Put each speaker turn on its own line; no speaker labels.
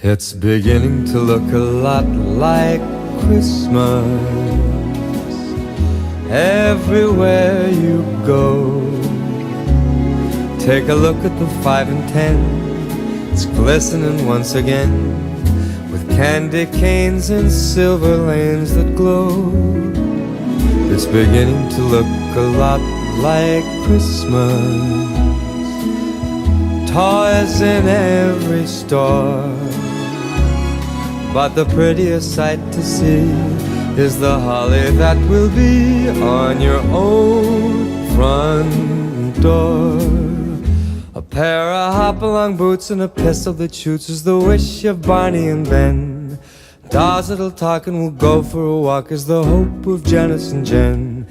It's beginning to look a lot like Christmas everywhere you go. Take a look at the 5 and 10. It's glistening once again with candy canes and silver lanes that glow. It's beginning to look a lot like Christmas. Toys in every store, but the prettiest sight to see is the holly that will be on your own front door. A pair of hop-along boots and a pistol that shoots is the wish of Barney and Ben. Dolls that'll talk and we'll go for a walk is the hope of Janice and Jen.